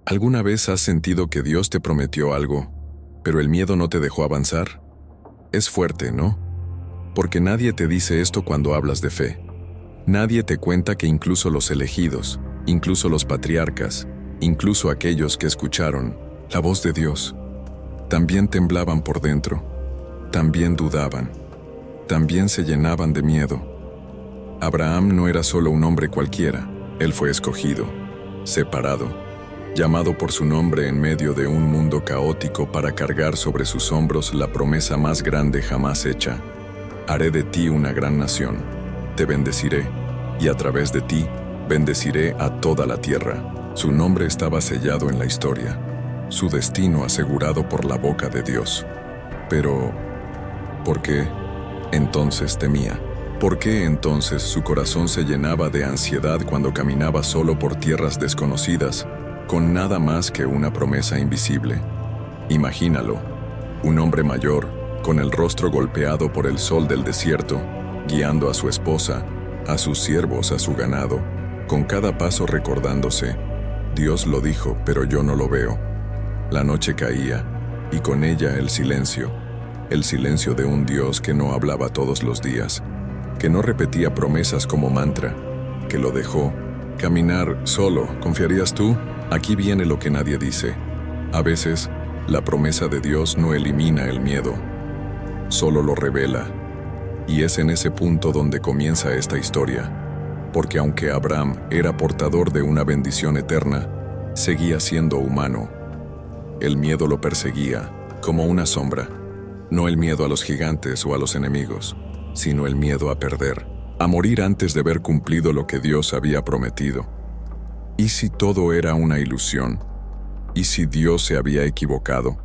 ¿Alguna vez has sentido que Dios te prometió algo, pero el miedo no te dejó avanzar? Es fuerte, ¿no? Porque nadie te dice esto cuando hablas de fe. Nadie te cuenta que incluso los elegidos, incluso los patriarcas, incluso aquellos que escucharon la voz de Dios, también temblaban por dentro, también dudaban, también se llenaban de miedo. Abraham no era solo un hombre cualquiera, él fue escogido, separado, llamado por su nombre en medio de un mundo caótico para cargar sobre sus hombros la promesa más grande jamás hecha. Haré de ti una gran nación, te bendeciré, y a través de ti, bendeciré a toda la tierra. Su nombre estaba sellado en la historia, su destino asegurado por la boca de Dios. Pero, ¿por qué entonces temía? ¿Por qué entonces su corazón se llenaba de ansiedad cuando caminaba solo por tierras desconocidas, con nada más que una promesa invisible? Imagínalo, un hombre mayor, con el rostro golpeado por el sol del desierto, guiando a su esposa, a sus siervos, a su ganado, con cada paso recordándose, Dios lo dijo, pero yo no lo veo. La noche caía, y con ella el silencio de un Dios que no hablaba todos los días, que no repetía promesas como mantra, que lo dejó caminar solo. ¿Confiarías tú? Aquí viene lo que nadie dice. A veces, la promesa de Dios no elimina el miedo, solo lo revela. Y es en ese punto donde comienza esta historia, porque aunque Abraham era portador de una bendición eterna, seguía siendo humano. El miedo lo perseguía, como una sombra. No el miedo a los gigantes o a los enemigos, sino el miedo a perder, a morir antes de haber cumplido lo que Dios había prometido. ¿Y si todo era una ilusión? ¿Y si Dios se había equivocado?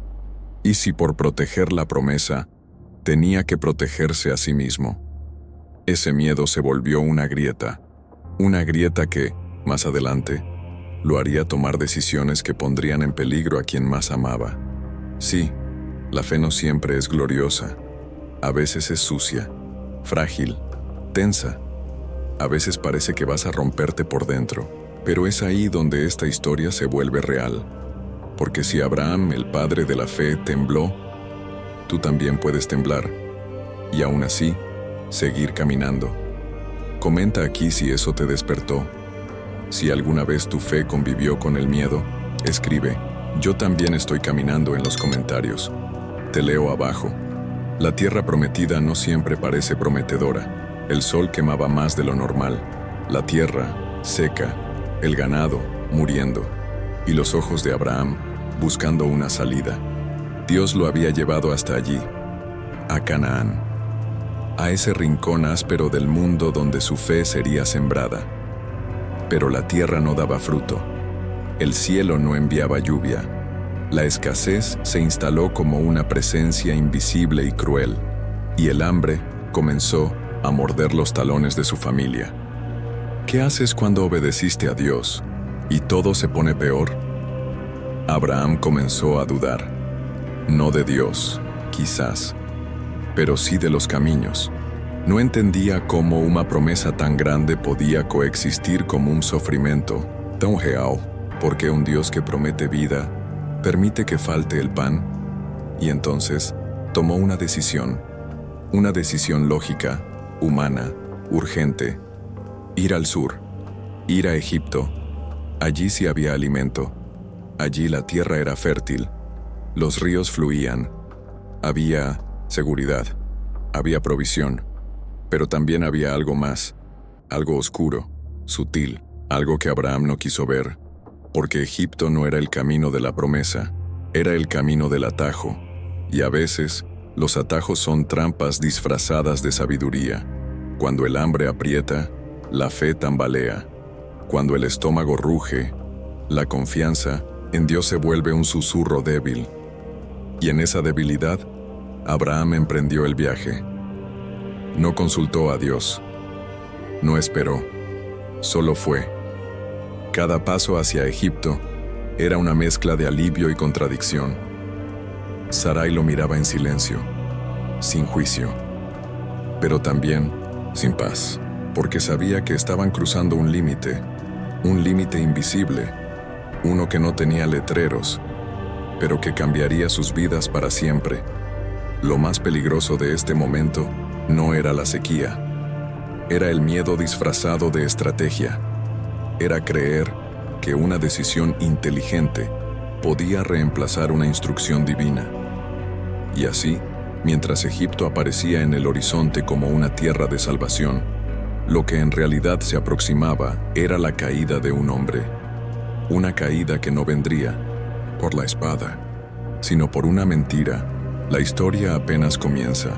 ¿Y si por proteger la promesa, tenía que protegerse a sí mismo? Ese miedo se volvió una grieta que, más adelante, lo haría tomar decisiones que pondrían en peligro a quien más amaba. Sí, la fe no siempre es gloriosa. A veces es sucia, frágil, tensa. A veces parece que vas a romperte por dentro, pero es ahí donde esta historia se vuelve real. Porque si Abraham, el padre de la fe, tembló, tú también puedes temblar, y aún así, seguir caminando. Comenta aquí si eso te despertó. Si alguna vez tu fe convivió con el miedo, escribe, yo también estoy caminando, en los comentarios. Te leo abajo. La tierra prometida no siempre parece prometedora. El sol quemaba más de lo normal. La tierra, seca, el ganado, muriendo. Y los ojos de Abraham, buscando una salida. Dios lo había llevado hasta allí, a Canaán, a ese rincón áspero del mundo donde su fe sería sembrada. Pero la tierra no daba fruto, el cielo no enviaba lluvia, la escasez se instaló como una presencia invisible y cruel, y el hambre comenzó a morder los talones de su familia. ¿Qué haces cuando obedeciste a Dios y todo se pone peor? Abraham comenzó a dudar. No de Dios, quizás, pero sí de los caminos. No entendía cómo una promesa tan grande podía coexistir con un sufrimiento tan real, porque un Dios que promete vida permite que falte el pan. Y entonces tomó una decisión lógica, humana, urgente: ir al sur, ir a Egipto. Allí sí había alimento, allí la tierra era fértil. Los ríos fluían, había seguridad, había provisión, pero también había algo más, algo oscuro, sutil, algo que Abraham no quiso ver, porque Egipto no era el camino de la promesa, era el camino del atajo, y a veces los atajos son trampas disfrazadas de sabiduría. Cuando el hambre aprieta, la fe tambalea. Cuando el estómago ruge, la confianza en Dios se vuelve un susurro débil. Y en esa debilidad, Abraham emprendió el viaje. No consultó a Dios. No esperó. Solo fue. Cada paso hacia Egipto era una mezcla de alivio y contradicción. Sarai lo miraba en silencio, sin juicio, pero también sin paz, porque sabía que estaban cruzando un límite invisible, uno que no tenía letreros, pero que cambiaría sus vidas para siempre. Lo más peligroso de este momento no era la sequía, era el miedo disfrazado de estrategia. Era creer que una decisión inteligente podía reemplazar una instrucción divina. Y así, mientras Egipto aparecía en el horizonte como una tierra de salvación, lo que en realidad se aproximaba era la caída de un hombre. Una caída que no vendría por la espada, sino por una mentira. La historia apenas comienza.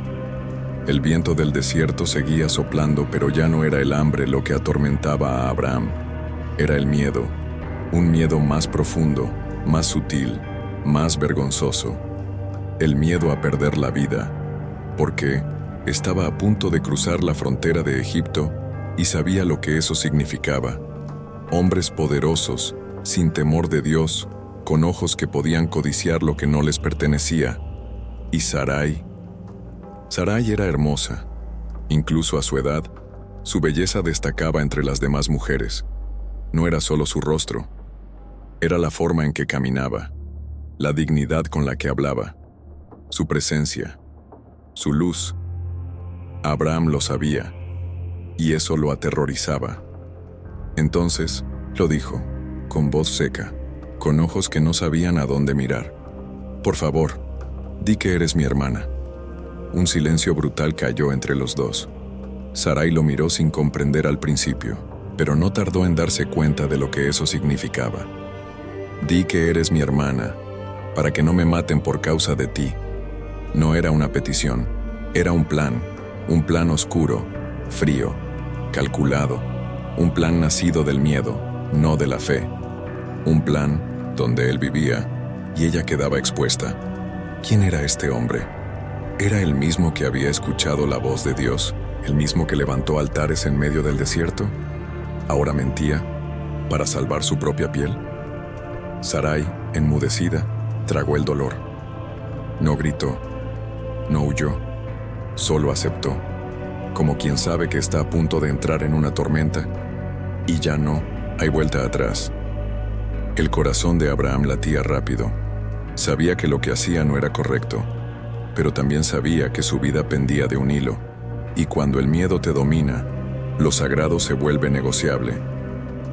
El viento del desierto seguía soplando, pero ya no era el hambre lo que atormentaba a Abraham. Era el miedo, un miedo más profundo, más sutil, más vergonzoso. El miedo a perder la vida, porque estaba a punto de cruzar la frontera de Egipto y sabía lo que eso significaba. Hombres poderosos, sin temor de Dios, con ojos que podían codiciar lo que no les pertenecía. Y Sarai era hermosa. Incluso a su edad, su belleza destacaba entre las demás mujeres. No era solo su rostro, era la forma en que caminaba, la dignidad con la que hablaba, su presencia, su luz. Abraham lo sabía, y eso lo aterrorizaba. Entonces, lo dijo, con voz seca, con ojos que no sabían a dónde mirar. Por favor, di que eres mi hermana. Un silencio brutal cayó entre los dos. Sarai lo miró sin comprender al principio, pero no tardó en darse cuenta de lo que eso significaba. Di que eres mi hermana, para que no me maten por causa de ti. No era una petición, era un plan oscuro, frío, calculado, un plan nacido del miedo, no de la fe. Un plan donde él vivía y ella quedaba expuesta. ¿Quién era este hombre? ¿Era el mismo que había escuchado la voz de Dios, el mismo que levantó altares en medio del desierto? ¿Ahora mentía para salvar su propia piel? Sarai, enmudecida, tragó el dolor. No gritó, no huyó, solo aceptó, como quien sabe que está a punto de entrar en una tormenta, y ya no hay vuelta atrás. El corazón de Abraham latía rápido. Sabía que lo que hacía no era correcto, pero también sabía que su vida pendía de un hilo, y cuando el miedo te domina, lo sagrado se vuelve negociable.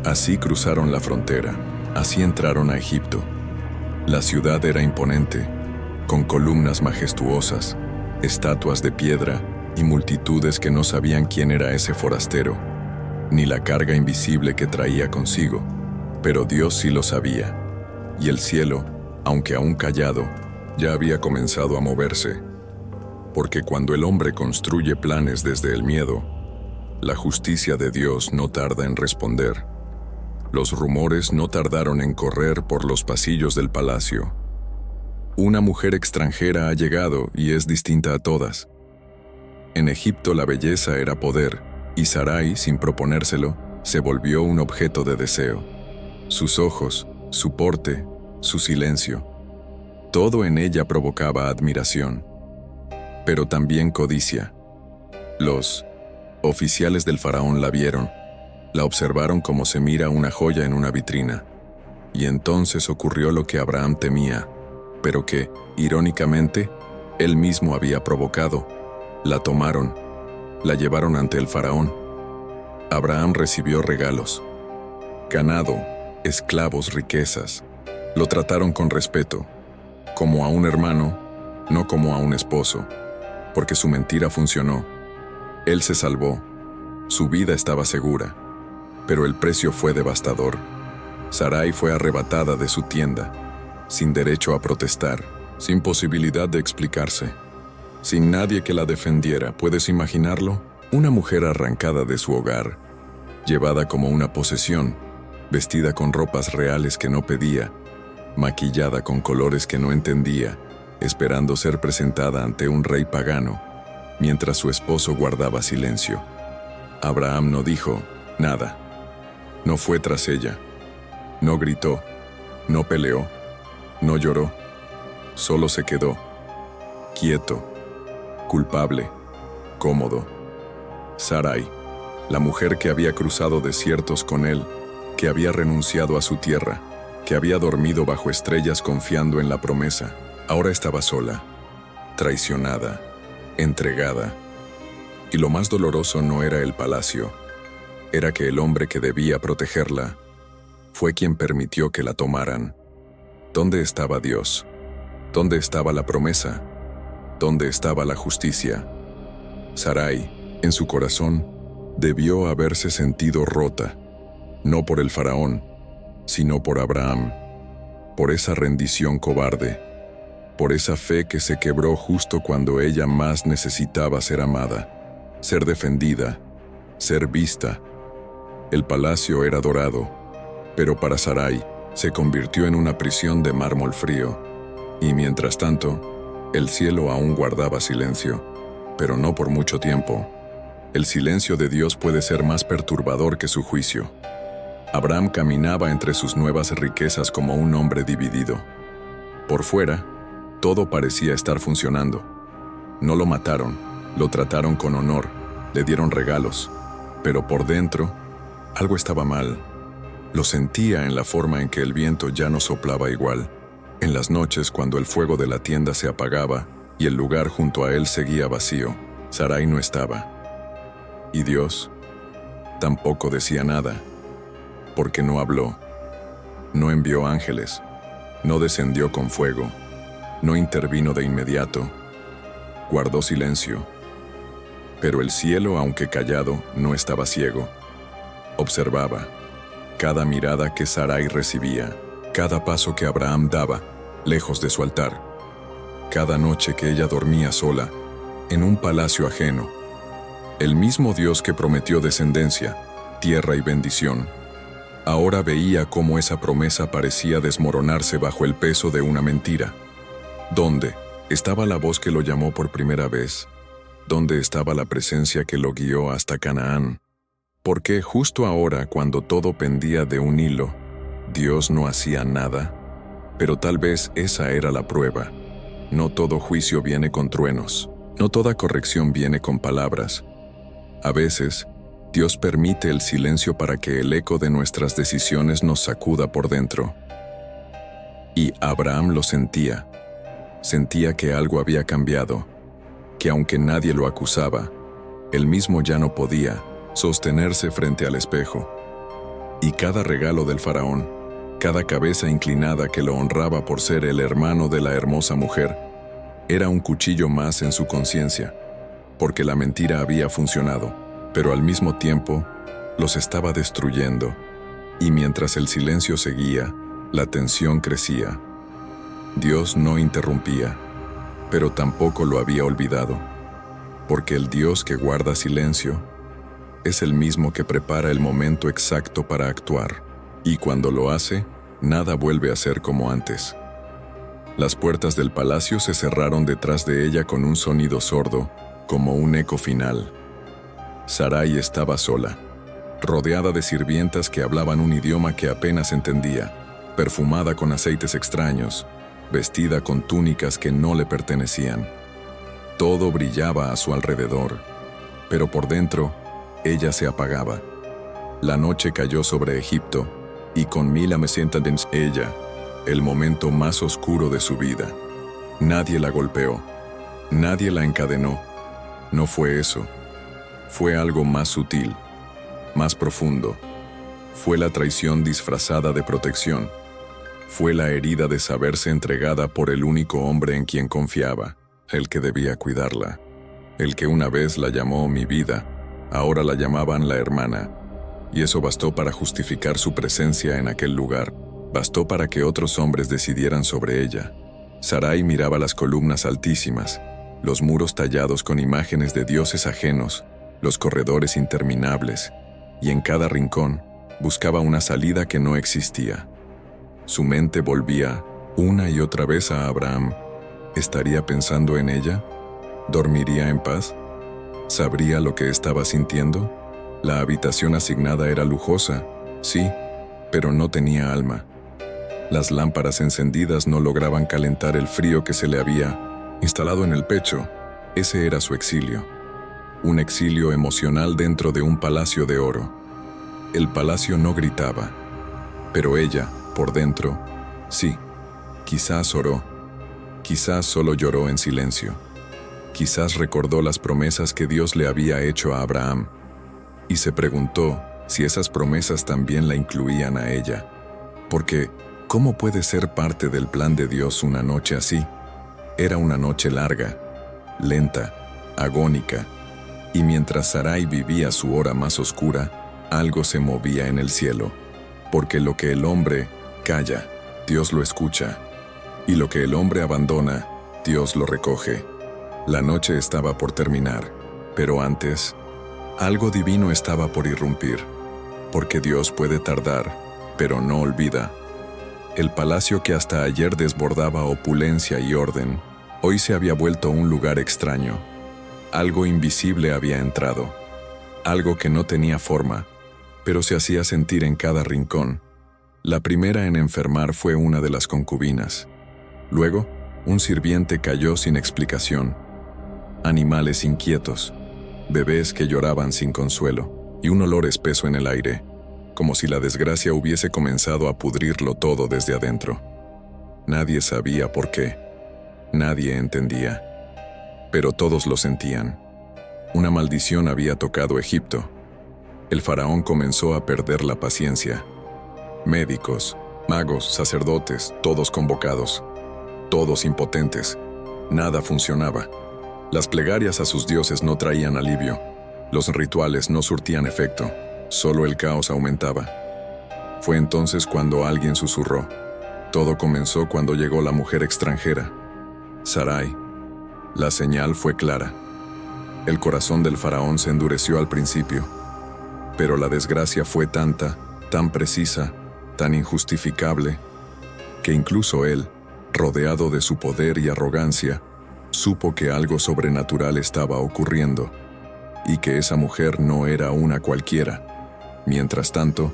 Así cruzaron la frontera, así entraron a Egipto. La ciudad era imponente, con columnas majestuosas, estatuas de piedra y multitudes que no sabían quién era ese forastero, ni la carga invisible que traía consigo, pero Dios sí lo sabía, y el cielo, aunque aún callado, ya había comenzado a moverse, porque cuando el hombre construye planes desde el miedo, la justicia de Dios no tarda en responder. Los rumores no tardaron en correr por los pasillos del palacio. Una mujer extranjera ha llegado y es distinta a todas. En Egipto la belleza era poder, y Sarai, sin proponérselo, se volvió un objeto de deseo. Sus ojos, su porte, su silencio, todo en ella provocaba admiración, pero también codicia. Los oficiales del faraón la vieron, la observaron como se mira una joya en una vitrina, y entonces ocurrió lo que Abraham temía, pero que, irónicamente, él mismo había provocado. La tomaron, la llevaron ante el faraón. Abraham recibió regalos, ganado, esclavos, riquezas. Lo trataron con respeto, como a un hermano, no como a un esposo, porque su mentira funcionó. Él se salvó, su vida estaba segura, pero el precio fue devastador. Sarai fue arrebatada de su tienda, sin derecho a protestar, sin posibilidad de explicarse, sin nadie que la defendiera. ¿Puedes imaginarlo? Una mujer arrancada de su hogar, llevada como una posesión, vestida con ropas reales que no pedía, maquillada con colores que no entendía, esperando ser presentada ante un rey pagano, mientras su esposo guardaba silencio. Abraham no dijo nada, no fue tras ella, no gritó, no peleó, no lloró, solo se quedó, quieto, culpable, cómodo. Sarai, la mujer que había cruzado desiertos con él, que había renunciado a su tierra, que había dormido bajo estrellas confiando en la promesa, ahora estaba sola, traicionada, entregada. Y lo más doloroso no era el palacio, era que el hombre que debía protegerla fue quien permitió que la tomaran. ¿Dónde estaba Dios? ¿Dónde estaba la promesa? ¿Dónde estaba la justicia? Sarai, en su corazón, debió haberse sentido rota, no por el faraón, sino por Abraham, por esa rendición cobarde, por esa fe que se quebró justo cuando ella más necesitaba ser amada, ser defendida, ser vista. El palacio era dorado, pero para Sarai se convirtió en una prisión de mármol frío, y mientras tanto, el cielo aún guardaba silencio, pero no por mucho tiempo. El silencio de Dios puede ser más perturbador que su juicio. Abraham caminaba entre sus nuevas riquezas como un hombre dividido. Por fuera, todo parecía estar funcionando. No lo mataron, lo trataron con honor, le dieron regalos, pero por dentro, algo estaba mal. Lo sentía en la forma en que el viento ya no soplaba igual, en las noches cuando el fuego de la tienda se apagaba y el lugar junto a él seguía vacío. Sarai no estaba. Y Dios tampoco decía nada, porque no habló, no envió ángeles, no descendió con fuego, no intervino de inmediato, guardó silencio. Pero el cielo, aunque callado, no estaba ciego. Observaba cada mirada que Sarai recibía, cada paso que Abraham daba, lejos de su altar, cada noche que ella dormía sola, en un palacio ajeno. El mismo Dios que prometió descendencia, tierra y bendición, ahora veía cómo esa promesa parecía desmoronarse bajo el peso de una mentira. ¿Dónde estaba la voz que lo llamó por primera vez? ¿Dónde estaba la presencia que lo guió hasta Canaán? ¿Por qué justo ahora, cuando todo pendía de un hilo, Dios no hacía nada? Pero tal vez esa era la prueba. No todo juicio viene con truenos, no toda corrección viene con palabras. A veces, Dios permite el silencio para que el eco de nuestras decisiones nos sacuda por dentro. Y Abraham lo sentía. Sentía que algo había cambiado, que aunque nadie lo acusaba, él mismo ya no podía sostenerse frente al espejo. Y cada regalo del faraón, cada cabeza inclinada que lo honraba por ser el hermano de la hermosa mujer, era un cuchillo más en su conciencia, porque la mentira había funcionado, pero al mismo tiempo los estaba destruyendo. Y mientras el silencio seguía, la tensión crecía. Dios no interrumpía, pero tampoco lo había olvidado, porque el Dios que guarda silencio es el mismo que prepara el momento exacto para actuar, y cuando lo hace, nada vuelve a ser como antes. Las puertas del palacio se cerraron detrás de ella con un sonido sordo, como un eco final. Sarai estaba sola, rodeada de sirvientas que hablaban un idioma que apenas entendía, perfumada con aceites extraños, vestida con túnicas que no le pertenecían. Todo brillaba a su alrededor, pero por dentro, ella se apagaba. La noche cayó sobre Egipto, y con 1000 amesetades ella, el momento más oscuro de su vida. Nadie la golpeó, nadie la encadenó. No fue eso. Fue algo más sutil, más profundo. Fue la traición disfrazada de protección. Fue la herida de saberse entregada por el único hombre en quien confiaba, el que debía cuidarla, el que una vez la llamó mi vida. Ahora la llamaban la hermana, y eso bastó para justificar su presencia en aquel lugar, bastó para que otros hombres decidieran sobre ella. Sarai miraba las columnas altísimas, los muros tallados con imágenes de dioses ajenos, los corredores interminables, y en cada rincón buscaba una salida que no existía. Su mente volvía una y otra vez a Abraham. ¿Estaría pensando en ella? ¿Dormiría en paz? ¿Sabría lo que estaba sintiendo? La habitación asignada era lujosa, sí, pero no tenía alma. Las lámparas encendidas no lograban calentar el frío que se le había instalado en el pecho. Ese era su exilio. Un exilio emocional dentro de un palacio de oro. El palacio no gritaba, pero ella Por dentro, sí, quizás oró, quizás solo lloró en silencio, quizás recordó las promesas que Dios le había hecho a Abraham y se preguntó si esas promesas también la incluían a ella. Porque, ¿cómo puede ser parte del plan de Dios una noche así? Era una noche larga, lenta, agónica, y mientras Sarai vivía su hora más oscura, algo se movía en el cielo, porque lo que el hombre calla, Dios lo escucha, y lo que el hombre abandona, Dios lo recoge. La noche estaba por terminar, pero antes, algo divino estaba por irrumpir, porque Dios puede tardar, pero no olvida. El palacio que hasta ayer desbordaba opulencia y orden, hoy se había vuelto un lugar extraño. Algo invisible había entrado, algo que no tenía forma, pero se hacía sentir en cada rincón. La primera en enfermar fue una de las concubinas. Luego, un sirviente cayó sin explicación. Animales inquietos, bebés que lloraban sin consuelo, y un olor espeso en el aire, como si la desgracia hubiese comenzado a pudrirlo todo desde adentro. Nadie sabía por qué, nadie entendía, pero todos lo sentían. Una maldición había tocado Egipto. El faraón comenzó a perder la paciencia. Médicos, magos, sacerdotes, todos convocados, todos impotentes. Nada funcionaba. Las plegarias a sus dioses no traían alivio. Los rituales no surtían efecto. Solo el caos aumentaba. Fue entonces cuando alguien susurró. Todo comenzó cuando llegó la mujer extranjera, Sarai. La señal fue clara. El corazón del faraón se endureció al principio, pero la desgracia fue tanta, tan precisa, tan injustificable, que incluso él, rodeado de su poder y arrogancia, supo que algo sobrenatural estaba ocurriendo, y que esa mujer no era una cualquiera. Mientras tanto,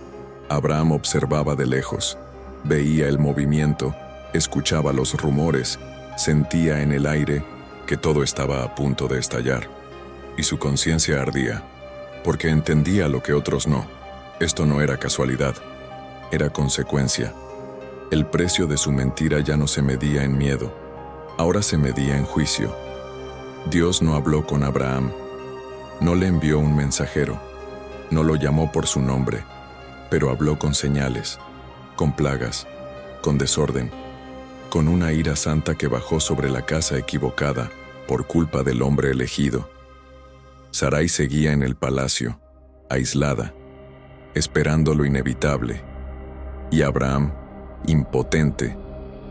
Abraham observaba de lejos, veía el movimiento, escuchaba los rumores, sentía en el aire que todo estaba a punto de estallar. Y su conciencia ardía, porque entendía lo que otros no. Esto no era casualidad, era consecuencia. El precio de su mentira ya no se medía en miedo, ahora se medía en juicio. Dios no habló con Abraham, no le envió un mensajero, no lo llamó por su nombre, pero habló con señales, con plagas, con desorden, con una ira santa que bajó sobre la casa equivocada por culpa del hombre elegido. Sarai seguía en el palacio, aislada, esperando lo inevitable, y Abraham, impotente,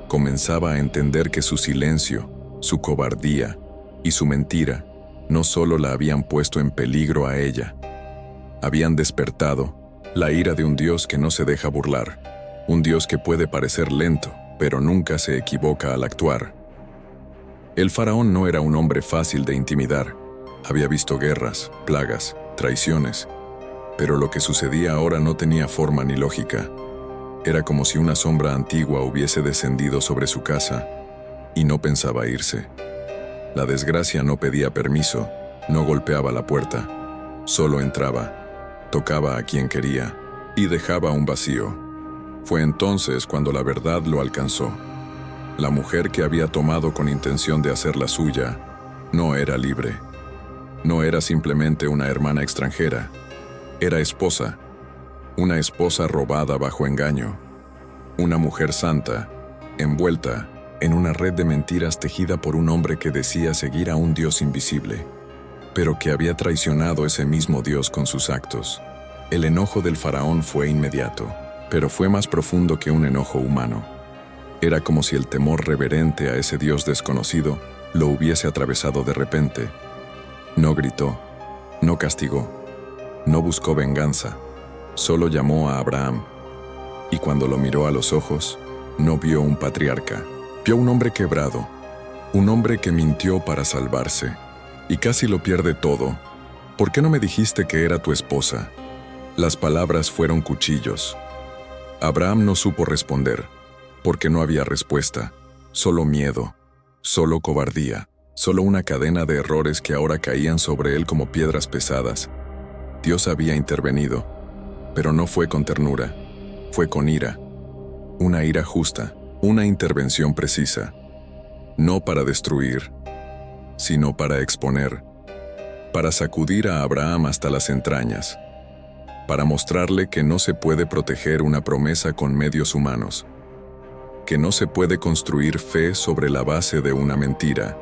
comenzaba a entender que su silencio, su cobardía y su mentira no solo la habían puesto en peligro a ella, habían despertado la ira de un Dios que no se deja burlar, un Dios que puede parecer lento, pero nunca se equivoca al actuar. El faraón no era un hombre fácil de intimidar. Había visto guerras, plagas, traiciones, pero lo que sucedía ahora no tenía forma ni lógica. Era como si una sombra antigua hubiese descendido sobre su casa y no pensaba irse. La desgracia no pedía permiso, no golpeaba la puerta, solo entraba, tocaba a quien quería y dejaba un vacío. Fue entonces cuando la verdad lo alcanzó. La mujer que había tomado con intención de hacerla suya no era libre. No era simplemente una hermana extranjera, era esposa, una esposa robada bajo engaño, una mujer santa, envuelta en una red de mentiras tejida por un hombre que decía seguir a un Dios invisible, pero que había traicionado ese mismo Dios con sus actos. El enojo del faraón fue inmediato, pero fue más profundo que un enojo humano. Era como si el temor reverente a ese Dios desconocido lo hubiese atravesado de repente. No gritó, no castigó, no buscó venganza, solo llamó a Abraham. Y cuando lo miró a los ojos, no vio un patriarca, vio un hombre quebrado, un hombre que mintió para salvarse, y casi lo pierde todo. ¿Por qué no me dijiste que era tu esposa? Las palabras fueron cuchillos. Abraham no supo responder, porque no había respuesta, solo miedo, solo cobardía, solo una cadena de errores que ahora caían sobre él como piedras pesadas. Dios había intervenido, pero no fue con ternura, fue con ira. Una ira justa, una intervención precisa, no para destruir, sino para exponer, para sacudir a Abraham hasta las entrañas, para mostrarle que no se puede proteger una promesa con medios humanos, que no se puede construir fe sobre la base de una mentira.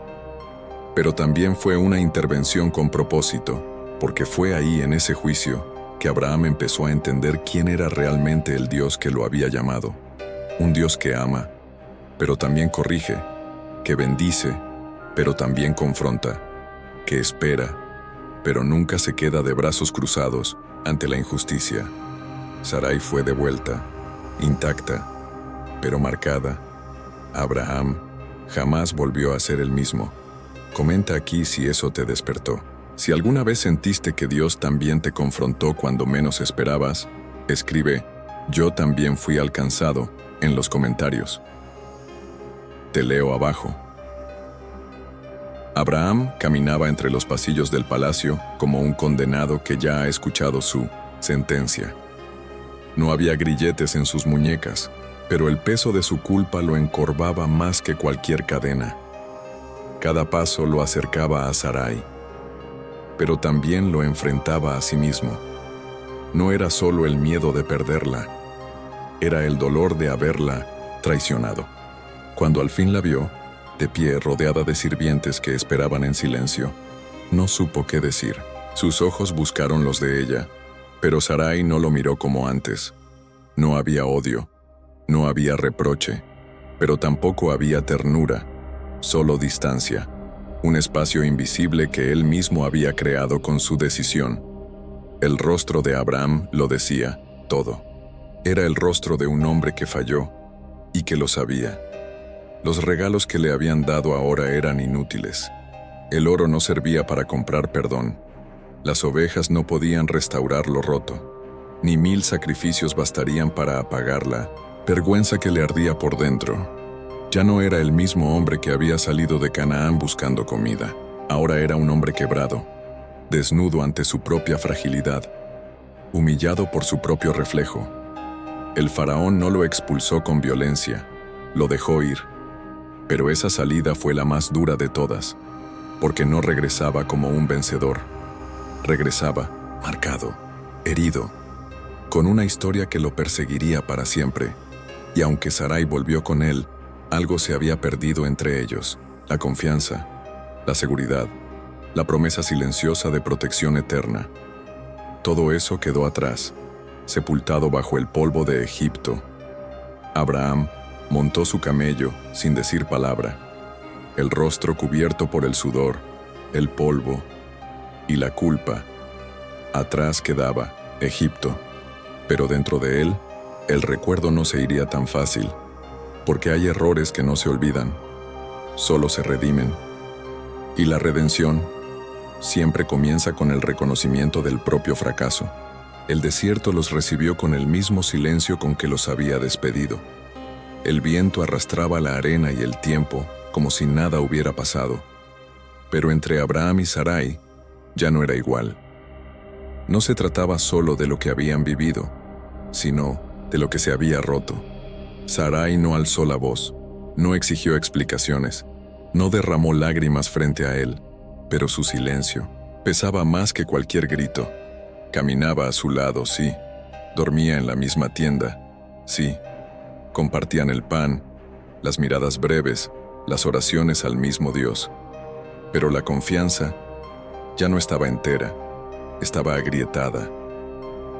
Pero también fue una intervención con propósito, porque fue ahí en ese juicio que Abraham empezó a entender quién era realmente el Dios que lo había llamado. Un Dios que ama, pero también corrige, que bendice, pero también confronta, que espera, pero nunca se queda de brazos cruzados ante la injusticia. Sarai fue de vuelta, intacta, pero marcada. Abraham jamás volvió a ser el mismo. Comenta aquí si eso te despertó. Si alguna vez sentiste que Dios también te confrontó cuando menos esperabas, escribe "Yo también fui alcanzado" en los comentarios. Te leo abajo. Abraham caminaba entre los pasillos del palacio como un condenado que ya ha escuchado su sentencia. No había grilletes en sus muñecas, pero el peso de su culpa lo encorvaba más que cualquier cadena. Cada paso lo acercaba a Sarai, pero también lo enfrentaba a sí mismo. No era solo el miedo de perderla, era el dolor de haberla traicionado. Cuando al fin la vio, de pie rodeada de sirvientes que esperaban en silencio, no supo qué decir. Sus ojos buscaron los de ella, pero Sarai no lo miró como antes. No había odio, no había reproche, pero tampoco había ternura, solo distancia, un espacio invisible que él mismo había creado con su decisión. El rostro de Abraham lo decía todo. Era el rostro de un hombre que falló y que lo sabía. Los regalos que le habían dado ahora eran inútiles. El oro no servía para comprar perdón. Las ovejas no podían restaurar lo roto. Ni 1000 sacrificios bastarían para apagar la vergüenza que le ardía por dentro. Ya no era el mismo hombre que había salido de Canaán buscando comida. Ahora era un hombre quebrado, desnudo ante su propia fragilidad, humillado por su propio reflejo. El faraón no lo expulsó con violencia, lo dejó ir. Pero esa salida fue la más dura de todas, porque no regresaba como un vencedor. Regresaba marcado, herido, con una historia que lo perseguiría para siempre. Y aunque Sarai volvió con él, algo se había perdido entre ellos: la confianza, la seguridad, la promesa silenciosa de protección eterna. Todo eso quedó atrás, sepultado bajo el polvo de Egipto. Abraham montó su camello sin decir palabra, el rostro cubierto por el sudor, el polvo y la culpa. Atrás quedaba Egipto, pero dentro de él, el recuerdo no se iría tan fácil, porque hay errores que no se olvidan, solo se redimen. Y la redención siempre comienza con el reconocimiento del propio fracaso. El desierto los recibió con el mismo silencio con que los había despedido. El viento arrastraba la arena y el tiempo como si nada hubiera pasado. Pero entre Abraham y Sarai ya no era igual. No se trataba solo de lo que habían vivido, sino de lo que se había roto. Sarai no alzó la voz, no exigió explicaciones, no derramó lágrimas frente a él, pero su silencio pesaba más que cualquier grito. Caminaba a su lado, sí. Dormía en la misma tienda, sí. Compartían el pan, las miradas breves, las oraciones al mismo Dios. Pero la confianza ya no estaba entera, estaba agrietada,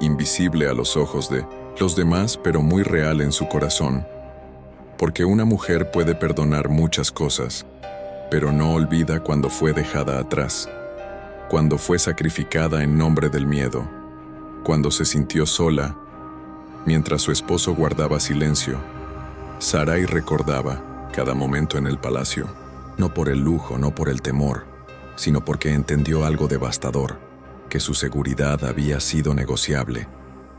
invisible a los ojos de los demás, pero muy real en su corazón. Porque una mujer puede perdonar muchas cosas, pero no olvida cuando fue dejada atrás, cuando fue sacrificada en nombre del miedo, cuando se sintió sola, mientras su esposo guardaba silencio. Sarai recordaba cada momento en el palacio, no por el lujo, no por el temor, sino porque entendió algo devastador, que su seguridad había sido negociable,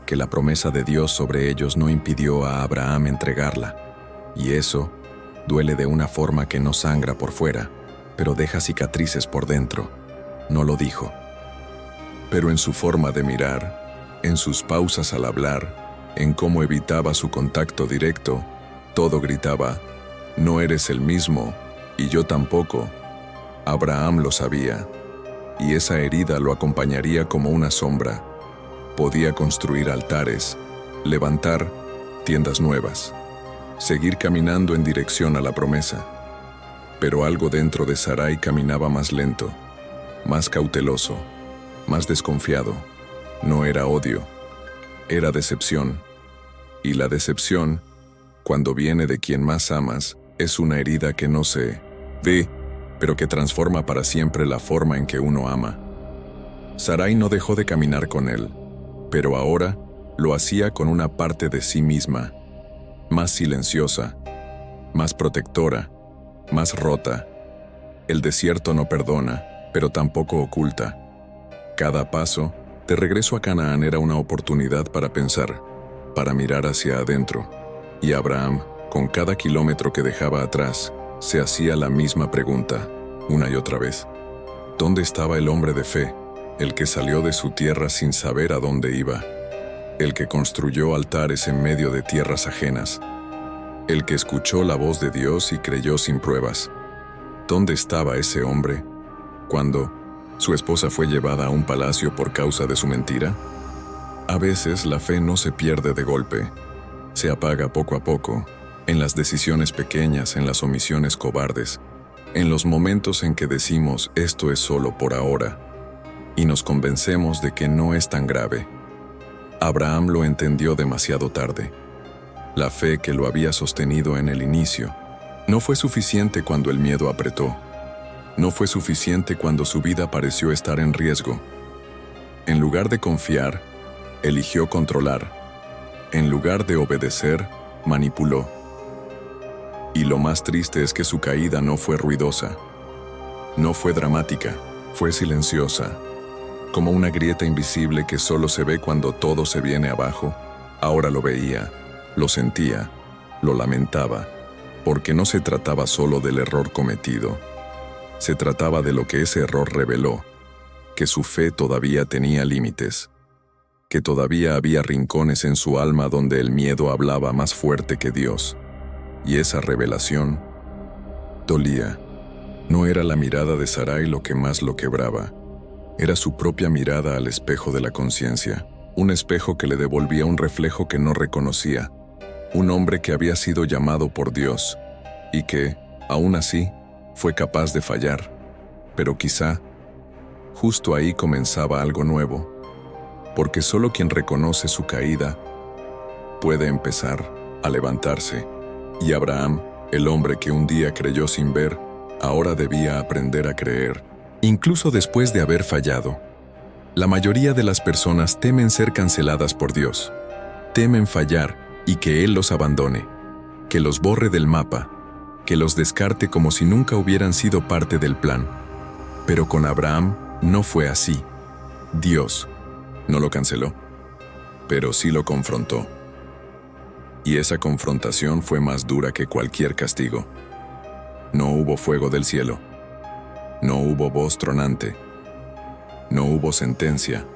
que la promesa de Dios sobre ellos no impidió a Abraham entregarla. Y eso duele de una forma que no sangra por fuera, pero deja cicatrices por dentro. No lo dijo, pero en su forma de mirar, en sus pausas al hablar, en cómo evitaba su contacto directo. Todo gritaba, no eres el mismo, y yo tampoco. Abraham lo sabía, y esa herida lo acompañaría como una sombra. Podía construir altares, levantar tiendas nuevas, seguir caminando en dirección a la promesa. Pero algo dentro de Sarai caminaba más lento, más cauteloso, más desconfiado. No era odio, era decepción. Y la decepción, cuando viene de quien más amas, es una herida que no se ve, pero que transforma para siempre la forma en que uno ama. Sarai no dejó de caminar con él, pero ahora lo hacía con una parte de sí misma, más silenciosa, más protectora, más rota. El desierto no perdona, pero tampoco oculta. Cada paso de regreso a Canaán era una oportunidad para pensar, para mirar hacia adentro. Y Abraham, con cada kilómetro que dejaba atrás, se hacía la misma pregunta, una y otra vez. ¿Dónde estaba el hombre de fe, el que salió de su tierra sin saber a dónde iba? El que construyó altares en medio de tierras ajenas. El que escuchó la voz de Dios y creyó sin pruebas. ¿Dónde estaba ese hombre cuando su esposa fue llevada a un palacio por causa de su mentira? A veces la fe no se pierde de golpe. Se apaga poco a poco, en las decisiones pequeñas, en las omisiones cobardes, en los momentos en que decimos esto es solo por ahora, y nos convencemos de que no es tan grave. Abraham lo entendió demasiado tarde. La fe que lo había sostenido en el inicio no fue suficiente cuando el miedo apretó. No fue suficiente cuando su vida pareció estar en riesgo. En lugar de confiar, eligió controlar. En lugar de obedecer, manipuló. Y lo más triste es que su caída no fue ruidosa. No fue dramática, fue silenciosa. Como una grieta invisible que solo se ve cuando todo se viene abajo. Ahora lo veía, lo sentía, lo lamentaba, porque no se trataba solo del error cometido. Se trataba de lo que ese error reveló, que su fe todavía tenía límites, que todavía había rincones en su alma donde el miedo hablaba más fuerte que Dios. Y esa revelación dolía. No era la mirada de Sarai lo que más lo quebraba. Era su propia mirada al espejo de la conciencia, un espejo que le devolvía un reflejo que no reconocía, un hombre que había sido llamado por Dios, y que, aún así, fue capaz de fallar. Pero quizá, justo ahí comenzaba algo nuevo, porque solo quien reconoce su caída puede empezar a levantarse. Y Abraham, el hombre que un día creyó sin ver, ahora debía aprender a creer, incluso después de haber fallado. La mayoría de las personas temen ser canceladas por Dios. Temen fallar y que Él los abandone, que los borre del mapa, que los descarte como si nunca hubieran sido parte del plan. Pero con Abraham no fue así. Dios no lo canceló, pero sí lo confrontó. Y esa confrontación fue más dura que cualquier castigo. No hubo fuego del cielo. No hubo voz tronante. No hubo sentencia.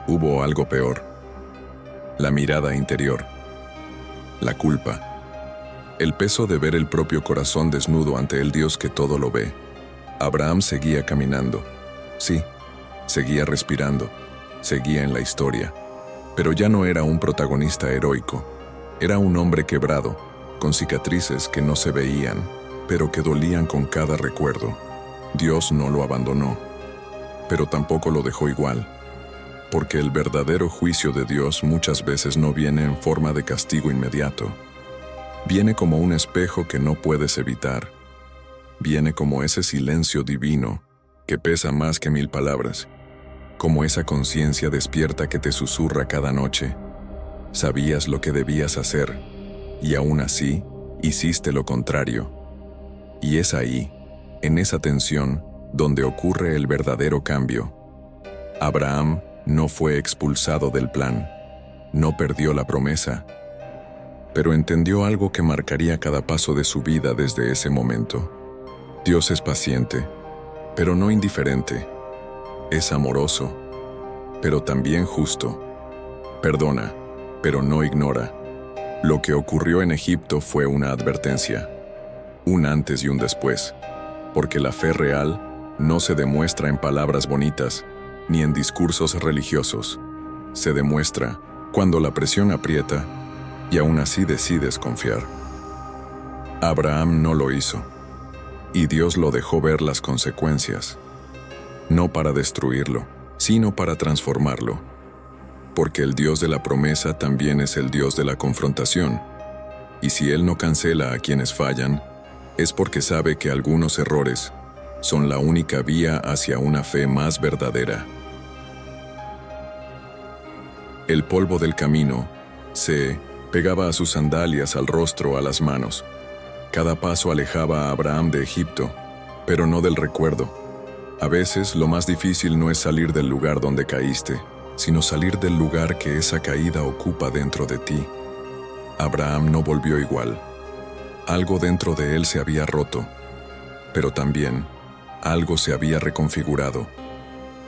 Hubo algo peor. La mirada interior. La culpa. El peso de ver el propio corazón desnudo ante el Dios que todo lo ve. Abraham seguía caminando. Sí, seguía respirando. Seguía en la historia. Pero ya no era un protagonista heroico. Era un hombre quebrado, con cicatrices que no se veían, pero que dolían con cada recuerdo. Dios no lo abandonó, pero tampoco lo dejó igual, porque el verdadero juicio de Dios muchas veces no viene en forma de castigo inmediato. Viene como un espejo que no puedes evitar. Viene como ese silencio divino que pesa más que 1000 palabras, como esa conciencia despierta que te susurra cada noche. Sabías lo que debías hacer, y aún así, hiciste lo contrario. Y es ahí, en esa tensión, donde ocurre el verdadero cambio. Abraham no fue expulsado del plan, no perdió la promesa, pero entendió algo que marcaría cada paso de su vida desde ese momento. Dios es paciente, pero no indiferente. Es amoroso, pero también justo. Perdona, pero no ignora. Lo que ocurrió en Egipto fue una advertencia, un antes y un después, porque la fe real no se demuestra en palabras bonitas ni en discursos religiosos. Se demuestra cuando la presión aprieta y aún así decides confiar. Abraham no lo hizo, y Dios lo dejó ver las consecuencias, no para destruirlo, sino para transformarlo, porque el Dios de la promesa también es el Dios de la confrontación, y si Él no cancela a quienes fallan, es porque sabe que algunos errores son la única vía hacia una fe más verdadera. El polvo del camino se pegaba a sus sandalias, al rostro, a las manos. Cada paso alejaba a Abraham de Egipto, pero no del recuerdo. A veces lo más difícil no es salir del lugar donde caíste, sino salir del lugar que esa caída ocupa dentro de ti. Abraham no volvió igual. Algo dentro de él se había roto, pero también algo se había reconfigurado.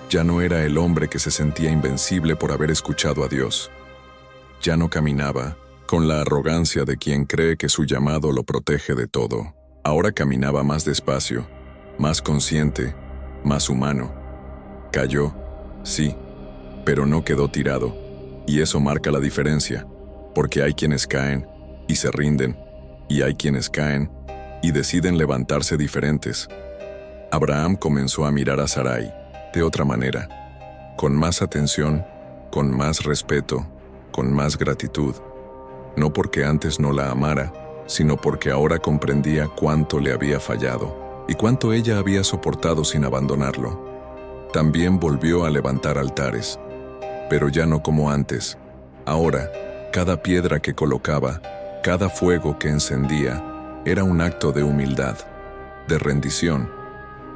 Ya no era el hombre que se sentía invencible por haber escuchado a Dios. Ya no caminaba con la arrogancia de quien cree que su llamado lo protege de todo. Ahora caminaba más despacio, más consciente, más humano. Cayó, sí, pero no quedó tirado, y eso marca la diferencia, porque hay quienes caen y se rinden, y hay quienes caen y deciden levantarse diferentes. Abraham comenzó a mirar a Sarai de otra manera, con más atención, con más respeto, con más gratitud, no porque antes no la amara, sino porque ahora comprendía cuánto le había fallado y cuánto ella había soportado sin abandonarlo. También volvió a levantar altares, pero ya no como antes. Ahora, cada piedra que colocaba, cada fuego que encendía, era un acto de humildad, de rendición.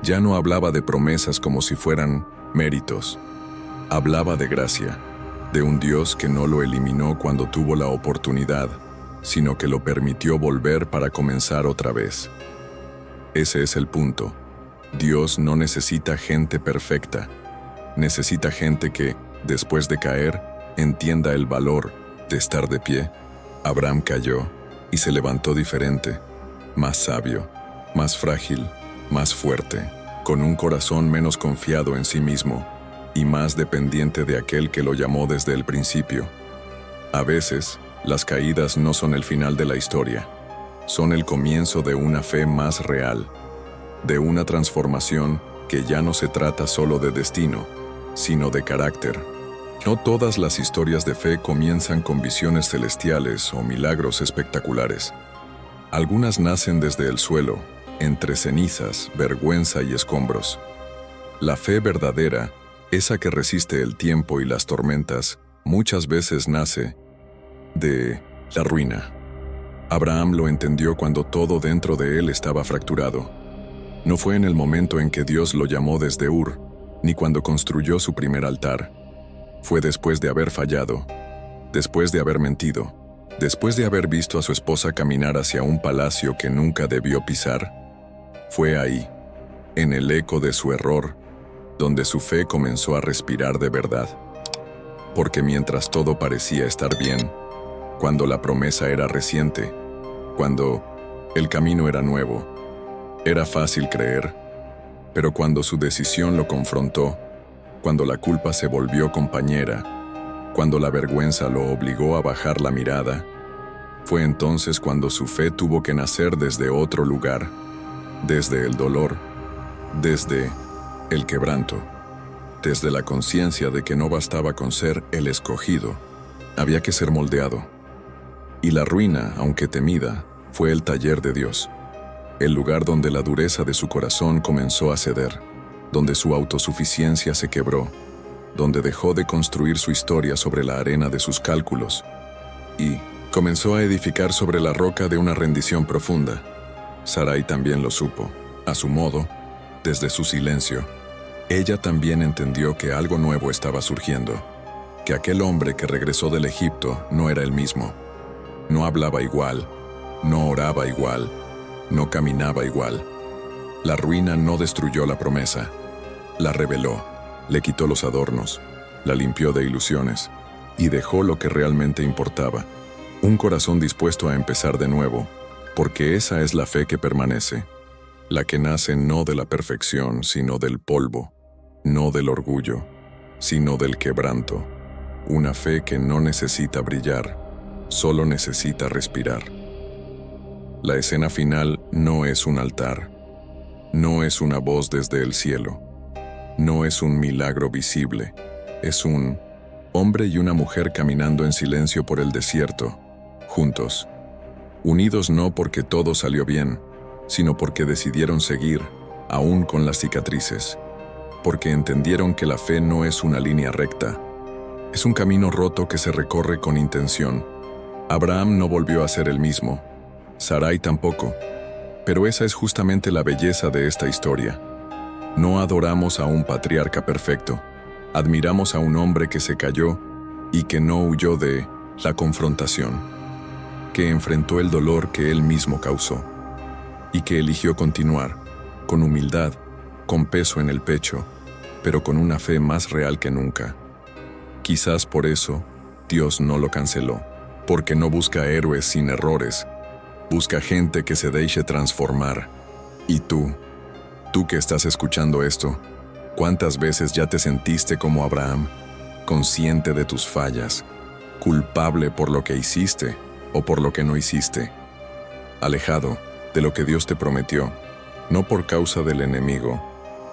Ya no hablaba de promesas como si fueran méritos. Hablaba de gracia, de un Dios que no lo eliminó cuando tuvo la oportunidad, sino que lo permitió volver para comenzar otra vez. Ese es el punto. Dios no necesita gente perfecta. Necesita gente que, después de caer, entienda el valor de estar de pie. Abraham cayó y se levantó diferente, más sabio, más frágil, más fuerte, con un corazón menos confiado en sí mismo y más dependiente de aquel que lo llamó desde el principio. A veces, las caídas no son el final de la historia, son el comienzo de una fe más real, de una transformación que ya no se trata solo de destino, sino de carácter. No todas las historias de fe comienzan con visiones celestiales o milagros espectaculares. Algunas nacen desde el suelo, entre cenizas, vergüenza y escombros. La fe verdadera, esa que resiste el tiempo y las tormentas, muchas veces nace de la ruina. Abraham lo entendió cuando todo dentro de él estaba fracturado. No fue en el momento en que Dios lo llamó desde Ur, ni cuando construyó su primer altar. Fue después de haber fallado, después de haber mentido, después de haber visto a su esposa caminar hacia un palacio que nunca debió pisar. Fue ahí, en el eco de su error, donde su fe comenzó a respirar de verdad. Porque mientras todo parecía estar bien, cuando la promesa era reciente, cuando el camino era nuevo, era fácil creer, pero cuando su decisión lo confrontó, cuando la culpa se volvió compañera, cuando la vergüenza lo obligó a bajar la mirada, fue entonces cuando su fe tuvo que nacer desde otro lugar, desde el dolor, desde el quebranto, desde la conciencia de que no bastaba con ser el escogido, había que ser moldeado. Y la ruina, aunque temida, fue el taller de Dios, el lugar donde la dureza de su corazón comenzó a ceder, donde su autosuficiencia se quebró, donde dejó de construir su historia sobre la arena de sus cálculos y comenzó a edificar sobre la roca de una rendición profunda. Sarai también lo supo, a su modo, desde su silencio. Ella también entendió que algo nuevo estaba surgiendo, que aquel hombre que regresó del Egipto no era el mismo. No hablaba igual, no oraba igual, no caminaba igual. La ruina no destruyó la promesa, la reveló, le quitó los adornos, la limpió de ilusiones. y dejó lo que realmente importaba. Un corazón dispuesto a empezar de nuevo, porque esa es la fe que permanece, la que nace no de la perfección, sino del polvo, no del orgullo, sino del quebranto. Una fe que no necesita brillar, solo necesita respirar. La escena final no es un altar, no es una voz desde el cielo, no es un milagro visible, es un hombre y una mujer caminando en silencio por el desierto, juntos, unidos no porque todo salió bien, sino porque decidieron seguir, aún con las cicatrices, porque entendieron que la fe no es una línea recta, es un camino roto que se recorre con intención. Abraham no volvió a ser el mismo, Sarai tampoco, pero esa es justamente la belleza de esta historia. No adoramos a un patriarca perfecto, admiramos a un hombre que se cayó y que no huyó de la confrontación, que enfrentó el dolor que él mismo causó y que eligió continuar, con humildad, con peso en el pecho, pero con una fe más real que nunca. Quizás por eso Dios no lo canceló, porque no busca héroes sin errores, busca gente que se deje transformar. Y tú que estás escuchando esto, ¿cuántas veces ya te sentiste como Abraham, consciente de tus fallas, culpable por lo que hiciste o por lo que no hiciste, alejado de lo que Dios te prometió, no por causa del enemigo,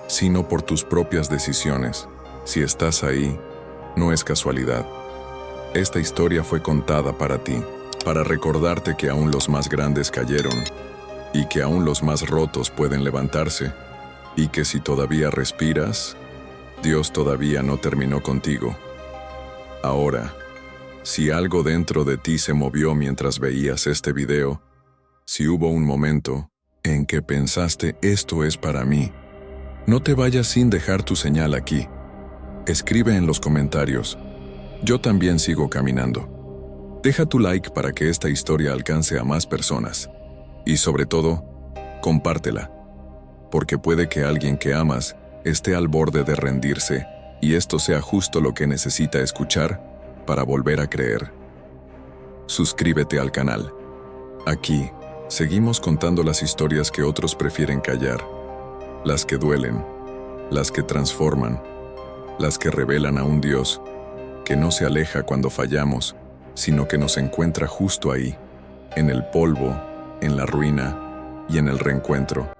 sino por tus propias decisiones? Si estás ahí, no es casualidad. Esta historia fue contada para ti, para recordarte que aún los más grandes cayeron, y que aún los más rotos pueden levantarse, y que si todavía respiras, Dios todavía no terminó contigo. Ahora, si algo dentro de ti se movió mientras veías este video, si hubo un momento en que pensaste esto es para mí, no te vayas sin dejar tu señal aquí. Escribe en los comentarios, yo también sigo caminando. Deja tu like para que esta historia alcance a más personas. Y sobre todo, compártela. Porque puede que alguien que amas esté al borde de rendirse y esto sea justo lo que necesita escuchar para volver a creer. Suscríbete al canal. Aquí, seguimos contando las historias que otros prefieren callar. Las que duelen, las que transforman, las que revelan a un Dios que no se aleja cuando fallamos, sino que nos encuentra justo ahí, en el polvo, en la ruina y en el reencuentro.